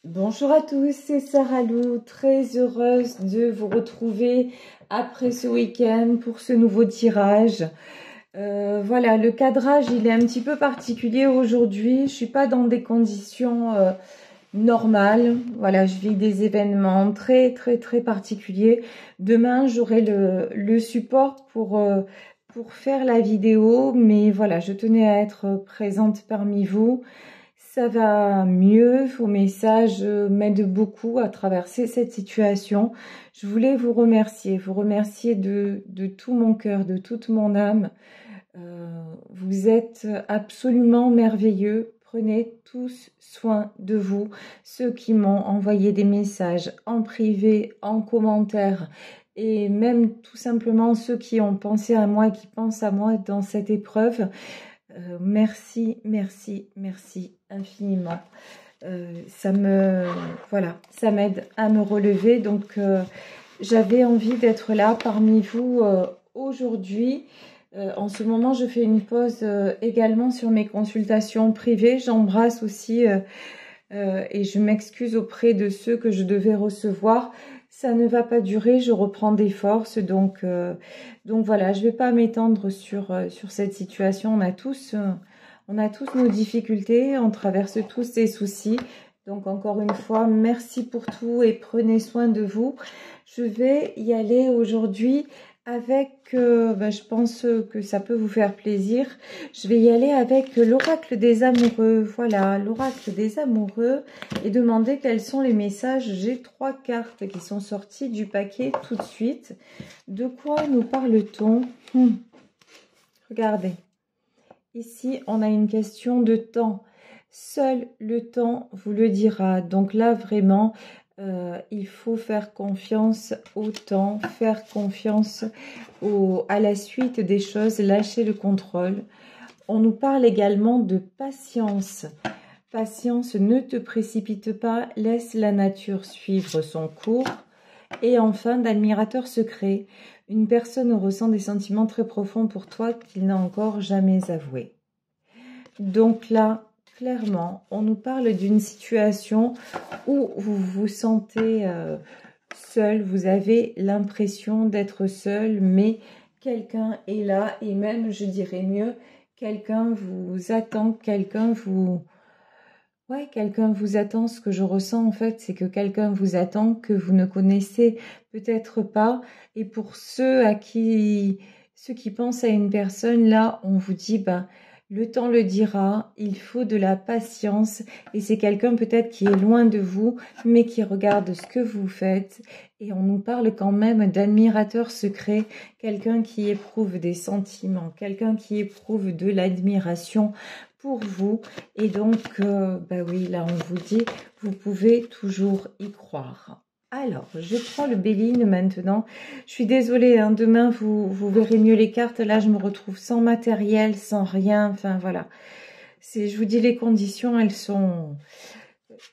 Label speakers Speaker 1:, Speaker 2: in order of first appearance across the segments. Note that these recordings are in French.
Speaker 1: Bonjour à tous, c'est Sarah Lou, très heureuse de vous retrouver après ce week-end pour ce nouveau tirage. Voilà, le cadrage il est un petit peu particulier aujourd'hui, je suis pas dans des conditions normales. Voilà, je vis des événements très particuliers. Demain j'aurai le support pour faire la vidéo, mais voilà, je tenais à être présente parmi vous. Ça va mieux, vos messages m'aident beaucoup à traverser cette situation. Je voulais vous remercier de tout mon cœur, de toute mon âme. Vous êtes absolument merveilleux. Prenez tous soin de vous. Ceux qui m'ont envoyé des messages en privé, en commentaire, et même tout simplement ceux qui ont pensé à moi, qui pensent à moi dans cette épreuve. Merci infiniment. Voilà, ça m'aide à me relever. Donc, j'avais envie d'être là parmi vous aujourd'hui. En ce moment, je fais une pause également sur mes consultations privées. J'embrasse aussi et je m'excuse auprès de ceux que je devais recevoir. Ça ne va pas durer, je reprends des forces, donc voilà, je ne vais pas m'étendre sur cette situation. On a tous nos difficultés, on traverse tous des soucis. Donc encore une fois, merci pour tout et prenez soin de vous. Je vais y aller aujourd'hui avec, je pense que ça peut vous faire plaisir. Je vais y aller avec l'oracle des amoureux. Voilà, l'oracle des amoureux et demander quels sont les messages. J'ai 3 cartes qui sont sorties du paquet tout de suite. De quoi nous parle-t-on? Regardez. Ici, on a une question de temps. Seul le temps vous le dira. Donc là, vraiment, il faut faire confiance au temps, faire confiance à la suite des choses, lâcher le contrôle. On nous parle également de patience. Patience, ne te précipite pas, laisse la nature suivre son cours. Et enfin, d'admirateur secret. Une personne ressent des sentiments très profonds pour toi qu'il n'a encore jamais avoués. Donc là, clairement, on nous parle d'une situation où vous vous sentez seul, vous avez l'impression d'être seul, mais quelqu'un est là et même, je dirais mieux, quelqu'un vous attend, quelqu'un vous attend. Ce que je ressens en fait, c'est que quelqu'un vous attend, que vous ne connaissez peut-être pas. Et pour ceux qui pensent à une personne, là, on vous dit, le temps le dira, il faut de la patience. Et c'est quelqu'un peut-être qui est loin de vous, mais qui regarde ce que vous faites. Et on nous parle quand même d'admirateur secret, quelqu'un qui éprouve des sentiments, quelqu'un qui éprouve de l'admiration pour vous. Et donc, oui, là, on vous dit, vous pouvez toujours y croire. Alors, je prends le Béline maintenant. Je suis désolée, hein, demain, vous verrez mieux les cartes. Là, je me retrouve sans matériel, sans rien. Enfin, voilà. Je vous dis, les conditions, elles sont...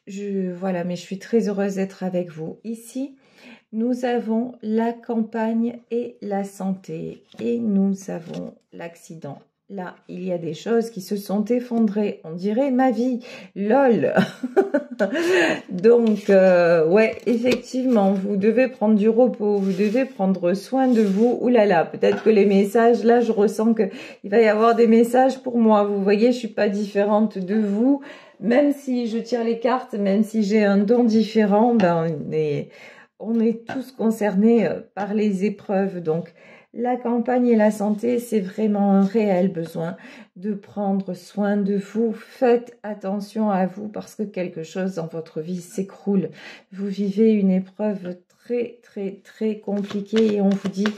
Speaker 1: Voilà, mais je suis très heureuse d'être avec vous. Ici, nous avons la campagne et la santé. Et nous avons l'accident. Là, il y a des choses qui se sont effondrées. On dirait ma vie. LOL. Donc, ouais, effectivement, vous devez prendre du repos. Vous devez prendre soin de vous. Ouh là là, peut-être que les messages, là, je ressens qu'il va y avoir des messages pour moi. Vous voyez, je suis pas différente de vous. Même si je tire les cartes, même si j'ai un don différent, on est tous concernés par les épreuves. Donc, la campagne et la santé, c'est vraiment un réel besoin de prendre soin de vous. Faites attention à vous parce que quelque chose dans votre vie s'écroule. Vous vivez une épreuve très compliquée et on vous dit,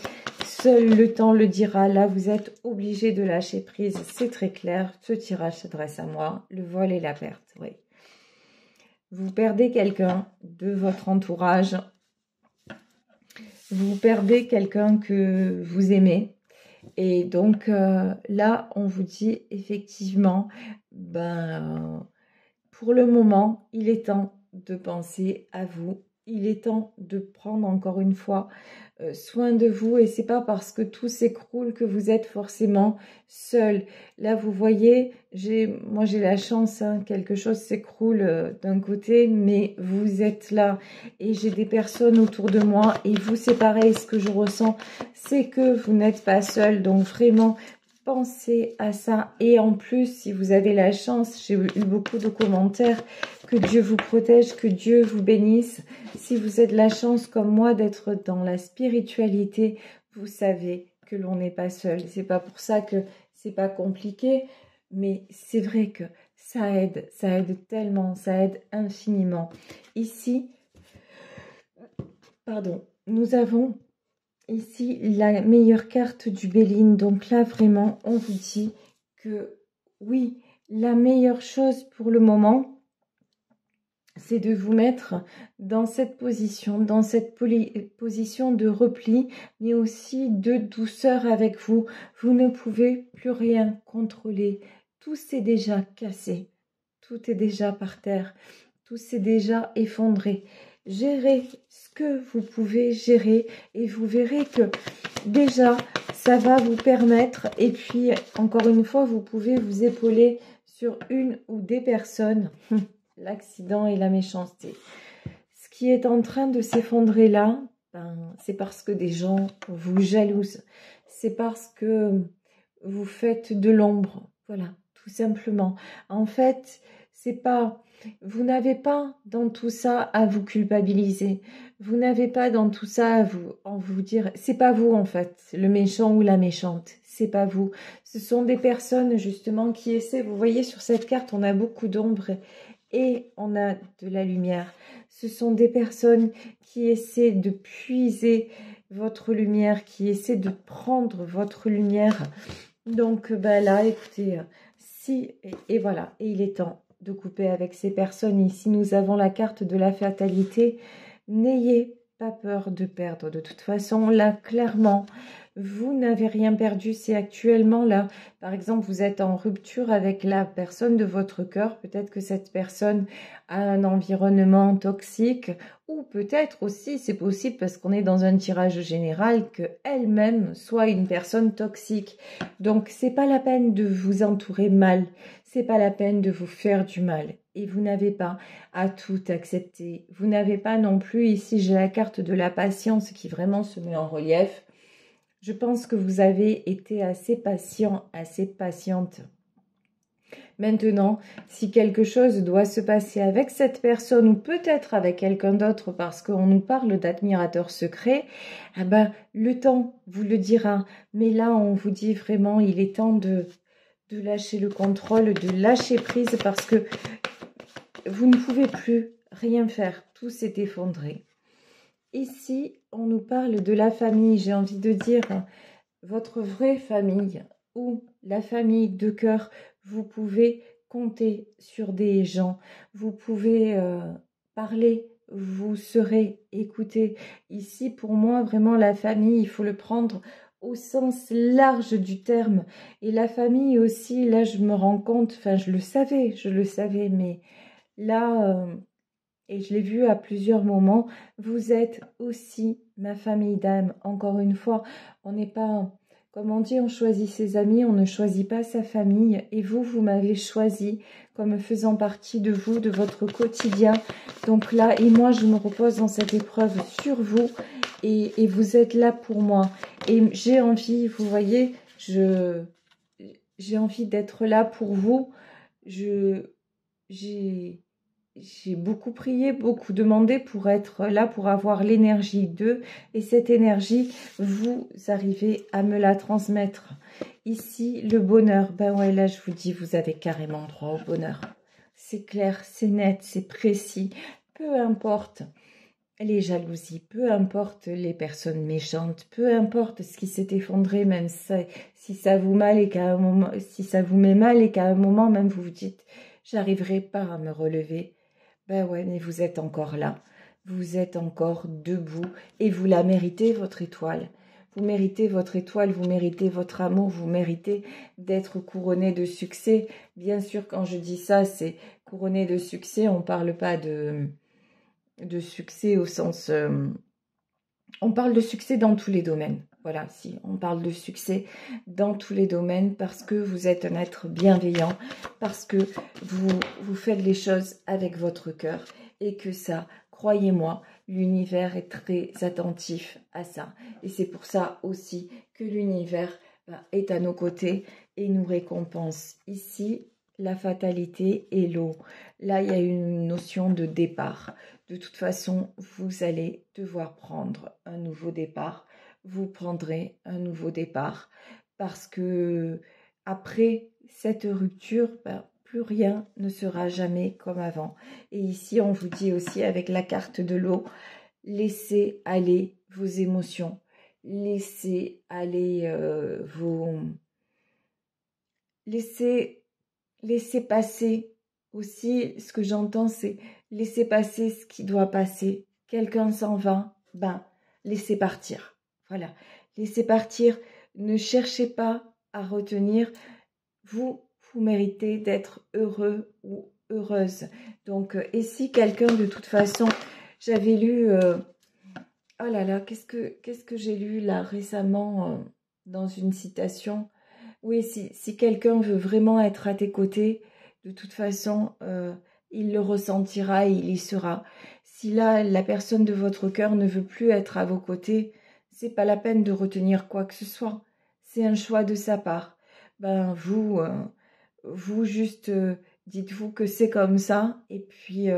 Speaker 1: seul le temps le dira. Là, vous êtes obligé de lâcher prise. C'est très clair. Ce tirage s'adresse à moi. Le vol et la perte, oui. Vous perdez quelqu'un de votre entourage. Vous perdez quelqu'un que vous aimez. Et donc, là, on vous dit effectivement, pour le moment, il est temps de penser à vous il est temps de prendre encore une fois soin de vous. Et c'est pas parce que tout s'écroule que vous êtes forcément seul. Là, vous voyez, moi j'ai la chance, hein, quelque chose s'écroule d'un côté, mais vous êtes là. Et j'ai des personnes autour de moi. Et vous, c'est pareil, ce que je ressens, c'est que vous n'êtes pas seul. Donc vraiment, pensez à ça. Et en plus, si vous avez la chance, j'ai eu beaucoup de commentaires, que Dieu vous protège, que Dieu vous bénisse. Si vous avez la chance, comme moi, d'être dans la spiritualité, vous savez que l'on n'est pas seul. C'est pas pour ça que c'est pas compliqué, mais c'est vrai que ça aide tellement, ça aide infiniment. Ici, pardon, nous avons ici la meilleure carte du Béline. Donc là, vraiment, on vous dit que oui, la meilleure chose pour le moment, c'est de vous mettre dans cette position de repli, mais aussi de douceur avec vous. Vous ne pouvez plus rien contrôler. Tout s'est déjà cassé. Tout est déjà par terre. Tout s'est déjà effondré. Gérez ce que vous pouvez gérer et vous verrez que déjà, ça va vous permettre. Et puis, encore une fois, vous pouvez vous épauler sur une ou des personnes. L'accident et la méchanceté. Ce qui est en train de s'effondrer là, c'est parce que des gens vous jalousent. C'est parce que vous faites de l'ombre. Voilà, tout simplement. En fait, c'est pas... Vous n'avez pas dans tout ça à vous culpabiliser. Vous n'avez pas dans tout ça à vous dire... C'est pas vous, en fait, le méchant ou la méchante. C'est pas vous. Ce sont des personnes, justement, qui essaient... Vous voyez, sur cette carte, on a beaucoup d'ombre et on a de la lumière. Ce sont des personnes qui essaient de puiser votre lumière, qui essaient de prendre votre lumière. Donc là, écoutez, et voilà, et il est temps de couper avec ces personnes. Ici, nous avons la carte de la fatalité. N'ayez pas peur de perdre. De toute façon, là, clairement, vous n'avez rien perdu. C'est actuellement là, par exemple, vous êtes en rupture avec la personne de votre cœur. Peut-être que cette personne a un environnement toxique, ou peut-être aussi, c'est possible parce qu'on est dans un tirage général, qu'elle-même soit une personne toxique. Donc, c'est pas la peine de vous entourer mal. C'est pas la peine de vous faire du mal. Et vous n'avez pas à tout accepter. Vous n'avez pas non plus, ici j'ai la carte de la patience qui vraiment se met en relief. Je pense que vous avez été assez patient, assez patiente. Maintenant, si quelque chose doit se passer avec cette personne ou peut-être avec quelqu'un d'autre parce qu'on nous parle d'admirateur secret, eh ben, le temps vous le dira. Mais là, on vous dit vraiment, il est temps de lâcher le contrôle, de lâcher prise parce que vous ne pouvez plus rien faire. Tout s'est effondré. Ici, on nous parle de la famille. J'ai envie de dire votre vraie famille ou la famille de cœur. Vous pouvez compter sur des gens. Vous pouvez parler. Vous serez écouté. Ici, pour moi, vraiment, la famille, il faut le prendre au sens large du terme. Et la famille aussi, là, je me rends compte, enfin, je le savais, mais là, et je l'ai vu à plusieurs moments, vous êtes aussi ma famille d'âme. Encore une fois, on n'est pas, comme on dit, on choisit ses amis, on ne choisit pas sa famille. Et vous, vous m'avez choisi comme faisant partie de vous, de votre quotidien. Donc là, et moi, je me repose dans cette épreuve sur vous. Et vous êtes là pour moi. Et j'ai envie, vous voyez, j'ai envie d'être là pour vous. J'ai beaucoup prié, beaucoup demandé pour être là, pour avoir l'énergie d'eux. Et cette énergie, vous arrivez à me la transmettre. Ici, le bonheur. Ben ouais, là, je vous dis, vous avez carrément droit au bonheur. C'est clair, c'est net, c'est précis. Peu importe les jalousies, peu importe les personnes méchantes, peu importe ce qui s'est effondré, même si ça vous mal et qu'à un moment, si ça vous met mal et qu'à un moment même vous vous dites, j'arriverai pas à me relever. Ben ouais, mais vous êtes encore là. Vous êtes encore debout et vous la méritez, votre étoile. Vous méritez votre étoile, vous méritez votre amour, vous méritez d'être couronné de succès. Bien sûr, quand je dis ça, c'est couronné de succès, on ne parle pas de succès au sens... on parle de succès dans tous les domaines. Voilà, si, on parle de succès dans tous les domaines parce que vous êtes un être bienveillant, parce que vous faites les choses avec votre cœur et que ça, croyez-moi, l'univers est très attentif à ça. Et c'est pour ça aussi que l'univers est à nos côtés et nous récompense. Ici, la fatalité et l'eau. Là, il y a une notion de départ. De toute façon, vous allez devoir prendre un nouveau départ. Vous prendrez un nouveau départ parce que après cette rupture, plus rien ne sera jamais comme avant. Et ici, on vous dit aussi avec la carte de l'eau, laissez aller vos émotions, laissez aller laissez passer aussi. Ce que j'entends, c'est laissez passer ce qui doit passer. Quelqu'un s'en va, laissez partir. Voilà, laissez partir, ne cherchez pas à retenir. Vous méritez d'être heureux ou heureuse. Donc, et si quelqu'un, de toute façon, j'avais lu, oh là là, qu'est-ce que j'ai lu là récemment dans une citation? Oui, si quelqu'un veut vraiment être à tes côtés, de toute façon, il le ressentira et il y sera. Si là, la personne de votre cœur ne veut plus être à vos côtés, c'est pas la peine de retenir quoi que ce soit. C'est un choix de sa part. Vous juste dites-vous que c'est comme ça et puis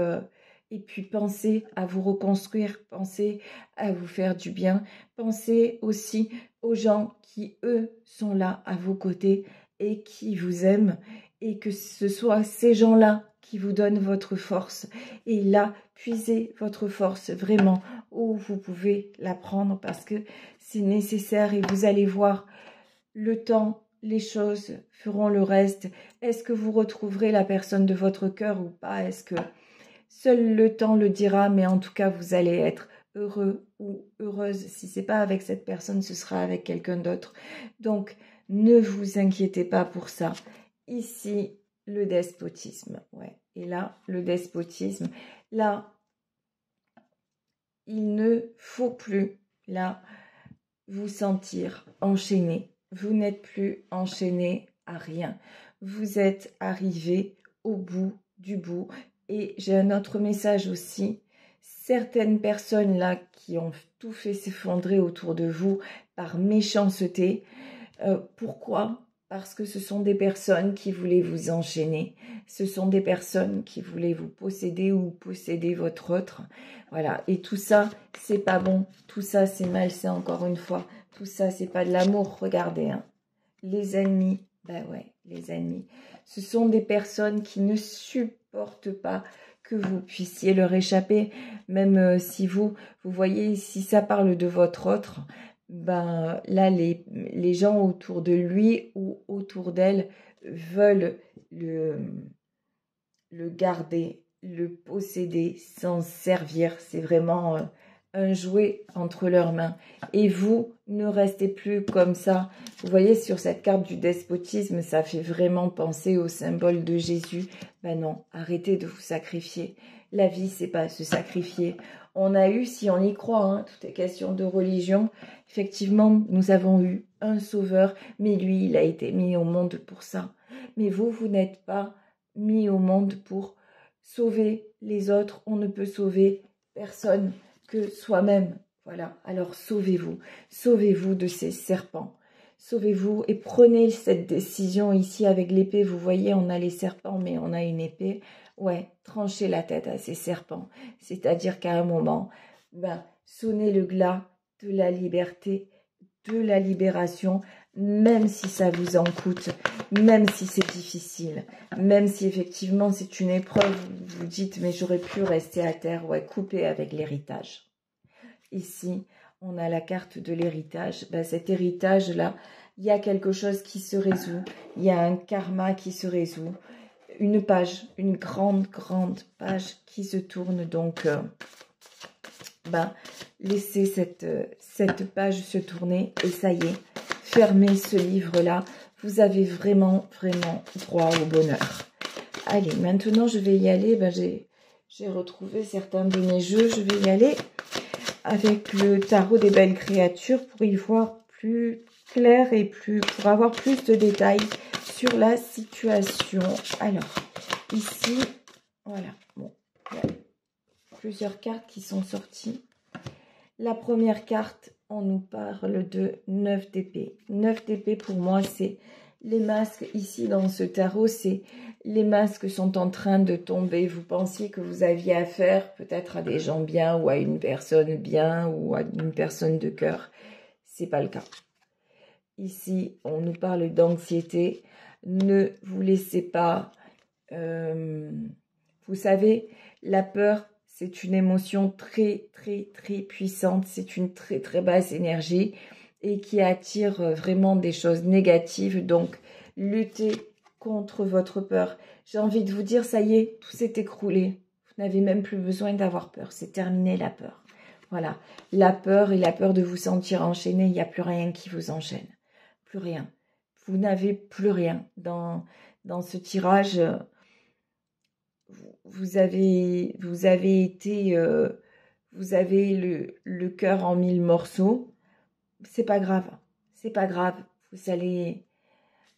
Speaker 1: pensez à vous reconstruire, pensez à vous faire du bien, pensez aussi aux gens qui, eux, sont là à vos côtés et qui vous aiment et que ce soit ces gens-là qui vous donnent votre force. Et là, puisez votre force vraiment où vous pouvez la prendre parce que c'est nécessaire et vous allez voir le temps, les choses feront le reste. Est-ce que vous retrouverez la personne de votre cœur ou pas? Est-ce que seul le temps le dira? Mais en tout cas, vous allez être heureux ou heureuse. Si c'est pas avec cette personne, ce sera avec quelqu'un d'autre. Donc, ne vous inquiétez pas pour ça. Ici, le despotisme. Ouais. Et là, le despotisme. Là, il ne faut plus, là, vous sentir enchaîné. Vous n'êtes plus enchaîné à rien. Vous êtes arrivé au bout du bout. Et j'ai un autre message aussi. Certaines personnes là qui ont tout fait s'effondrer autour de vous par méchanceté. Pourquoi? Parce que ce sont des personnes qui voulaient vous enchaîner. Ce sont des personnes qui voulaient vous posséder ou posséder votre autre. Voilà. Et tout ça, c'est pas bon. Tout ça, c'est malsain encore une fois. Tout ça, c'est pas de l'amour. Regardez, hein. Les ennemis, les ennemis. Ce sont des personnes qui ne supportent pas que vous puissiez leur échapper. Même si vous voyez, si ça parle de votre autre, là, les gens autour de lui ou autour d'elle veulent le garder, le posséder, s'en servir. C'est vraiment un jouet entre leurs mains. Et vous, ne restez plus comme ça. Vous voyez, sur cette carte du despotisme, ça fait vraiment penser au symbole de Jésus. Non, arrêtez de vous sacrifier. La vie, c'est pas se sacrifier. On a eu, si on y croit, hein, tout est question de religion. Effectivement, nous avons eu un sauveur, mais lui, il a été mis au monde pour ça. Mais vous n'êtes pas mis au monde pour sauver les autres. On ne peut sauver personne que soi-même. Voilà, alors sauvez-vous. Sauvez-vous de ces serpents. Sauvez-vous et prenez cette décision ici avec l'épée. Vous voyez, on a les serpents, mais on a une épée. Ouais, tranchez la tête à ces serpents. C'est-à-dire qu'à un moment, sonnez le glas de la liberté, de la libération, même si ça vous en coûte, même si c'est difficile, même si effectivement c'est une épreuve, vous dites, mais j'aurais pu rester à terre. Ouais, coupez avec l'héritage. Ici, on a la carte de l'héritage. Cet héritage-là, il y a quelque chose qui se résout. Il y a un karma qui se résout. Une page, une grande page qui se tourne. Donc, laissez cette page se tourner. Et ça y est, fermez ce livre-là. Vous avez vraiment droit au bonheur. Allez, maintenant, je vais y aller. j'ai retrouvé certains de mes jeux. Je vais y aller avec le tarot des belles créatures pour y voir plus clair et pour avoir plus de détails sur la situation. Alors, ici, voilà, bon, il y a plusieurs cartes qui sont sorties. La première carte, on nous parle de 9 d'épée. 9 d'épée, pour moi, c'est les masques. Ici, dans ce tarot, c'est les masques sont en train de tomber. Vous pensiez que vous aviez affaire peut-être à des gens bien ou à une personne bien ou à une personne de cœur. C'est pas le cas. Ici, on nous parle d'anxiété. Ne vous laissez pas... vous savez, la peur, c'est une émotion très, très, très puissante. C'est une très, très basse énergie et qui attire vraiment des choses négatives. Donc, luttez contre votre peur. J'ai envie de vous dire, ça y est, tout s'est écroulé. Vous n'avez même plus besoin d'avoir peur. C'est terminé la peur. Voilà, la peur et la peur de vous sentir enchaîné, il n'y a plus rien qui vous enchaîne. Plus rien. Vous n'avez plus rien. Dans ce tirage, vous avez été... vous avez le cœur en 1000 morceaux. C'est pas grave. C'est pas grave. Vous allez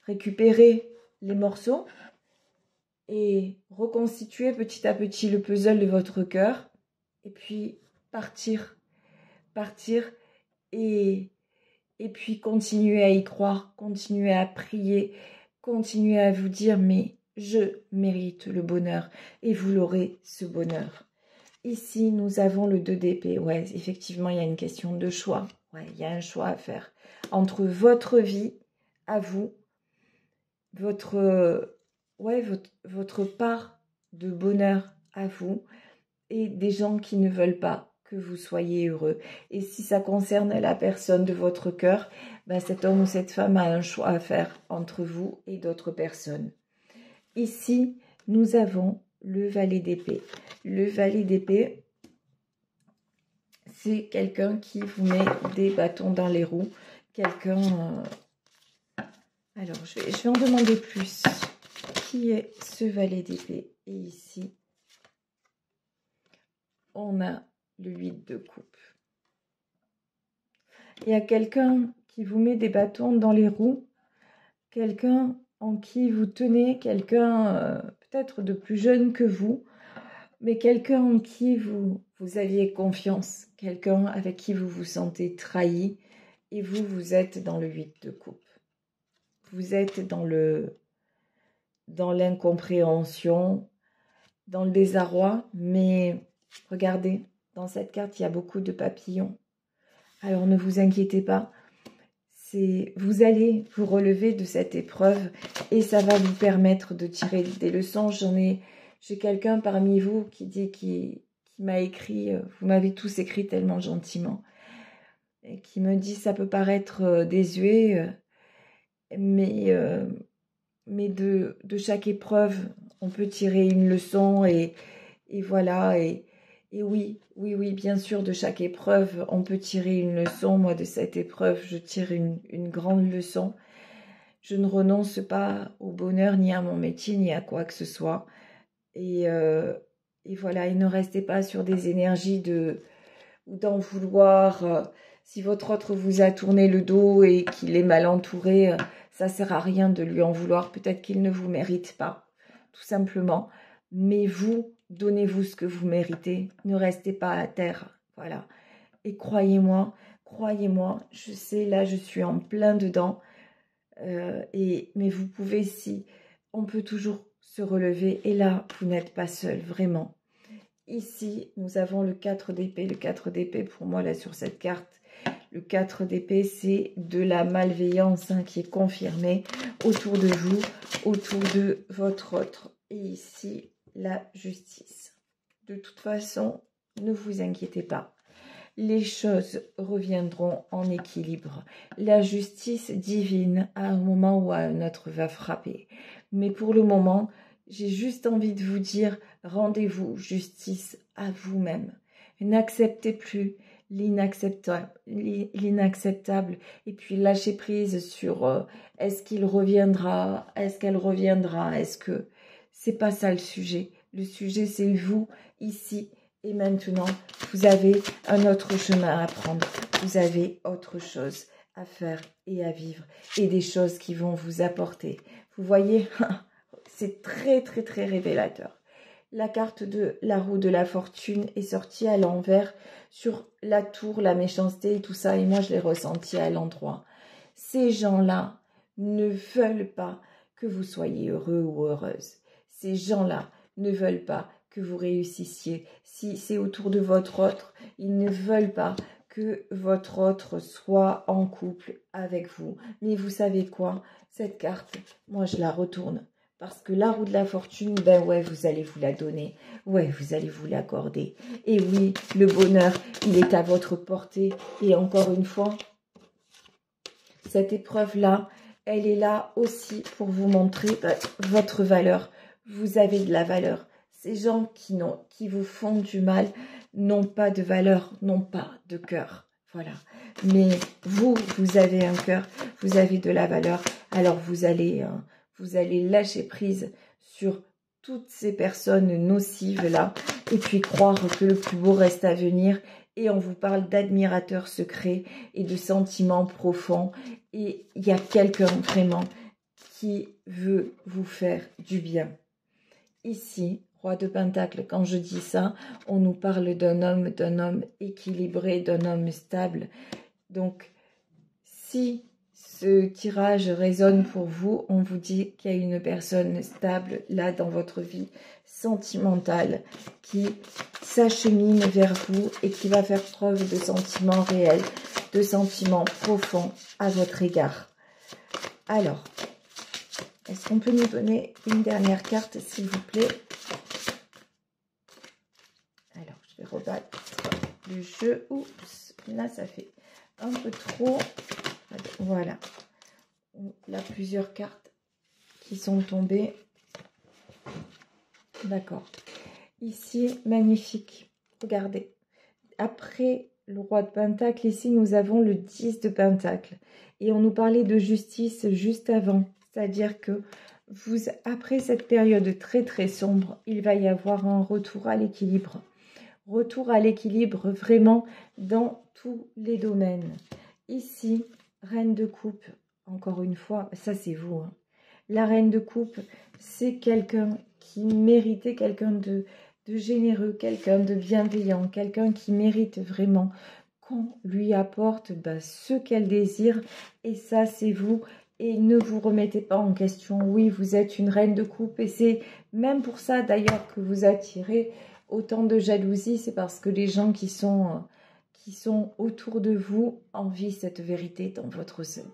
Speaker 1: récupérer les morceaux et reconstituer petit à petit le puzzle de votre cœur. Et puis partir et puis continuer à y croire, continuer à prier, continuer à vous dire mais je mérite le bonheur et vous l'aurez ce bonheur. Ici nous avons le 2 d'épée. Ouais, effectivement il y a une question de choix. Ouais, il y a un choix à faire entre votre vie à vous, votre part de bonheur à vous et des gens qui ne veulent pas que vous soyez heureux. Et si ça concerne la personne de votre cœur, ben cet homme ou cette femme a un choix à faire entre vous et d'autres personnes. Ici, nous avons le valet d'épée. Le valet d'épée, c'est quelqu'un qui vous met des bâtons dans les roues. Quelqu'un... Alors, je vais en demander plus. Qui est ce valet d'épée? Et ici, on a le 8 de coupe. Il y a quelqu'un qui vous met des bâtons dans les roues, quelqu'un en qui vous tenez, quelqu'un peut-être de plus jeune que vous, mais quelqu'un en qui vous aviez confiance, quelqu'un avec qui vous vous sentez trahi, et vous êtes dans le 8 de coupe. Vous êtes dans l'incompréhension, dans le désarroi, mais regardez, dans cette carte, il y a beaucoup de papillons. Alors ne vous inquiétez pas, vous allez vous relever de cette épreuve et ça va vous permettre de tirer des leçons. J'ai quelqu'un parmi vous qui m'a écrit, vous m'avez tous écrit tellement gentiment, et qui me dit ça peut paraître désuet, mais de chaque épreuve, on peut tirer une leçon et voilà. Et oui, bien sûr, de chaque épreuve, on peut tirer une leçon. Moi, de cette épreuve, je tire une grande leçon. Je ne renonce pas au bonheur, ni à mon métier, ni à quoi que ce soit. Et voilà, et ne restez pas sur des énergies ou d'en vouloir. Si votre autre vous a tourné le dos et qu'il est mal entouré, ça ne sert à rien de lui en vouloir. Peut-être qu'il ne vous mérite pas, tout simplement. Mais vous, donnez-vous ce que vous méritez. Ne restez pas à terre. Voilà. Et croyez-moi, je sais, là, je suis en plein dedans. Mais vous pouvez, si, on peut toujours se relever. Et là, vous n'êtes pas seul, vraiment. Ici, nous avons le 4 d'épée. Le 4 d'épée, pour moi, là, sur cette carte, le 4 d'épée, c'est de la malveillance qui est confirmée autour de vous, autour de votre autre. Et ici, la justice. De toute façon, ne vous inquiétez pas. Les choses reviendront en équilibre. La justice divine, à un moment ou à un autre, va frapper. Mais pour le moment, j'ai juste envie de vous dire, rendez-vous justice à vous-même. N'acceptez plus l'inacceptable et puis lâchez prise sur est-ce qu'il reviendra, est-ce qu'elle reviendra, est-ce que... C'est pas ça le sujet. Le sujet, c'est vous, ici et maintenant. Vous avez un autre chemin à prendre. Vous avez autre chose à faire et à vivre. Et des choses qui vont vous apporter. Vous voyez, c'est très, très, très révélateur. La carte de la roue de la fortune est sortie à l'envers sur la tour, la méchanceté et tout ça. Et moi, je l'ai ressenti à l'endroit. Ces gens-là ne veulent pas que vous soyez heureux ou heureuse. Ces gens-là ne veulent pas que vous réussissiez. Si c'est autour de votre autre, ils ne veulent pas que votre autre soit en couple avec vous. Mais vous savez quoi? Cette carte, moi, je la retourne. Parce que la roue de la fortune, ben ouais, vous allez vous la donner. Ouais, vous allez vous l'accorder. Et oui, le bonheur, il est à votre portée. Et encore une fois, cette épreuve-là, elle est là aussi pour vous montrer votre valeur. Vous avez de la valeur. Ces gens qui vous font du mal n'ont pas de valeur, n'ont pas de cœur. Voilà. Mais vous avez un cœur, vous avez de la valeur. Alors vous allez lâcher prise sur toutes ces personnes nocives-là et puis croire que le plus beau reste à venir. Et on vous parle d'admirateurs secrets et de sentiments profonds. Et il y a quelqu'un vraiment qui veut vous faire du bien. Ici, roi de Pentacle, quand je dis ça, on nous parle d'un homme équilibré, d'un homme stable. Donc, si ce tirage résonne pour vous, on vous dit qu'il y a une personne stable là dans votre vie sentimentale qui s'achemine vers vous et qui va faire preuve de sentiments réels, de sentiments profonds à votre égard. Alors, est-ce qu'on peut nous donner une dernière carte, s'il vous plaît? Alors, je vais rebattre le jeu. Oups, là, ça fait un peu trop. Voilà. Là, plusieurs cartes qui sont tombées. D'accord. Ici, magnifique. Regardez. Après le roi de Pentacle, ici, nous avons le 10 de Pentacle. Et on nous parlait de justice juste avant. C'est-à-dire que après cette période très, très sombre, il va y avoir un retour à l'équilibre. Retour à l'équilibre vraiment dans tous les domaines. Ici, reine de coupe, encore une fois, ça c'est vous. Hein. La reine de coupe, c'est quelqu'un qui méritait, quelqu'un de généreux, quelqu'un de bienveillant, quelqu'un qui mérite vraiment qu'on lui apporte ce qu'elle désire. Et ça, c'est vous. Et ne vous remettez pas en question. Oui, vous êtes une reine de coupe et c'est même pour ça d'ailleurs que vous attirez autant de jalousie. C'est parce que les gens qui sont autour de vous envient cette vérité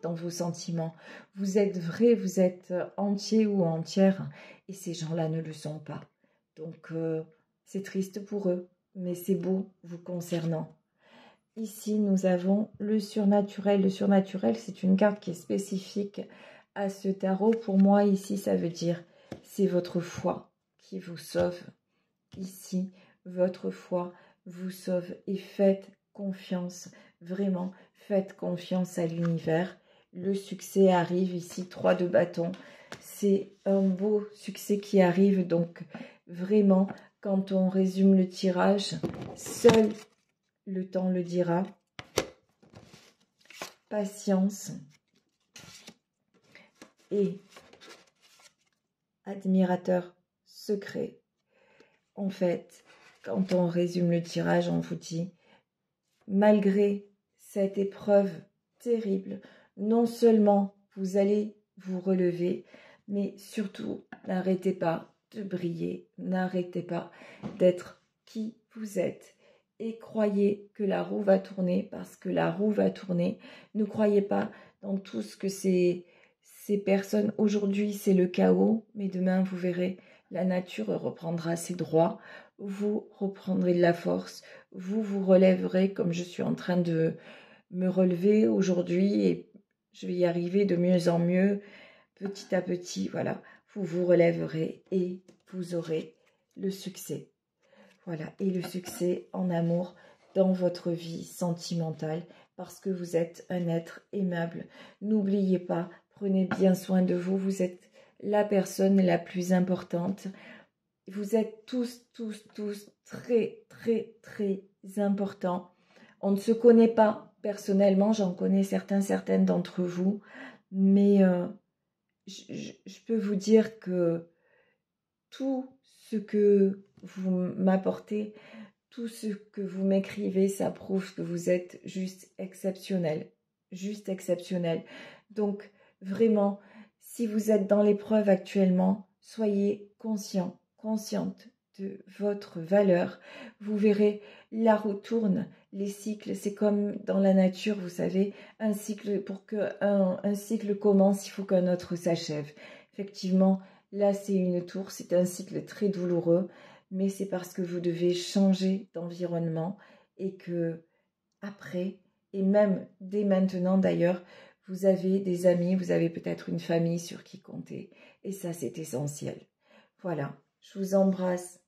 Speaker 1: dans vos sentiments. Vous êtes vrai, vous êtes entier ou entière et ces gens-là ne le sont pas. Donc, c'est triste pour eux, mais c'est beau vous concernant. Ici, nous avons le surnaturel. Le surnaturel, c'est une carte qui est spécifique à ce tarot. Pour moi, ici, ça veut dire c'est votre foi qui vous sauve. Ici, votre foi vous sauve et faites confiance, vraiment, faites confiance à l'univers. Le succès arrive ici, 3 de bâton. C'est un beau succès qui arrive, donc vraiment, quand on résume le tirage, seul le temps le dira. Patience et admirateur secret. En fait, quand on résume le tirage, on vous dit, malgré cette épreuve terrible, non seulement vous allez vous relever, mais surtout, n'arrêtez pas de briller, n'arrêtez pas d'être qui vous êtes. Et croyez que la roue va tourner, parce que la roue va tourner. Ne croyez pas dans tout ce que ces personnes, aujourd'hui c'est le chaos, mais demain vous verrez, la nature reprendra ses droits, vous reprendrez de la force, vous vous relèverez comme je suis en train de me relever aujourd'hui et je vais y arriver de mieux en mieux, petit à petit, voilà, vous vous relèverez et vous aurez le succès. Voilà, et le succès en amour dans votre vie sentimentale parce que vous êtes un être aimable. N'oubliez pas, prenez bien soin de vous, vous êtes la personne la plus importante vous êtes tous très, très, très importants. On ne se connaît pas personnellement, j'en connais certaines d'entre vous, mais je peux vous dire que tout ce que vous m'apportez, tout ce que vous m'écrivez, ça prouve que vous êtes juste exceptionnel. Juste exceptionnel. Donc, vraiment, si vous êtes dans l'épreuve actuellement, soyez conscient, consciente de votre valeur. Vous verrez, la roue tourne, les cycles, c'est comme dans la nature, vous savez, un cycle, pour qu'un cycle commence, il faut qu'un autre s'achève. Effectivement, là, c'est une tour, c'est un cycle très douloureux, mais c'est parce que vous devez changer d'environnement et que après, et même dès maintenant d'ailleurs, vous avez des amis, vous avez peut-être une famille sur qui compter. Et ça, c'est essentiel. Voilà, je vous embrasse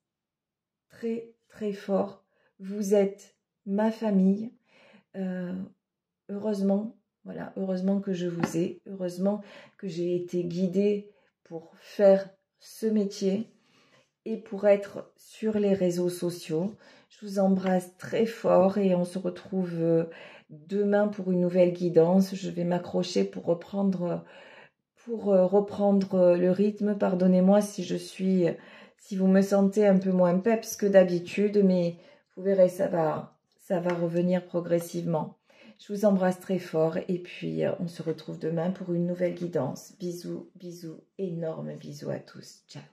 Speaker 1: très, très fort. Vous êtes ma famille. Heureusement, voilà, heureusement que je vous ai. Heureusement que j'ai été guidée pour faire ce métier et pour être sur les réseaux sociaux. Je vous embrasse très fort et on se retrouve demain pour une nouvelle guidance. Je vais m'accrocher pour reprendre le rythme. Pardonnez-moi si vous me sentez un peu moins peps que d'habitude, mais vous verrez, ça va revenir progressivement. Je vous embrasse très fort et puis on se retrouve demain pour une nouvelle guidance. Bisous, bisous, énormes bisous à tous. Ciao.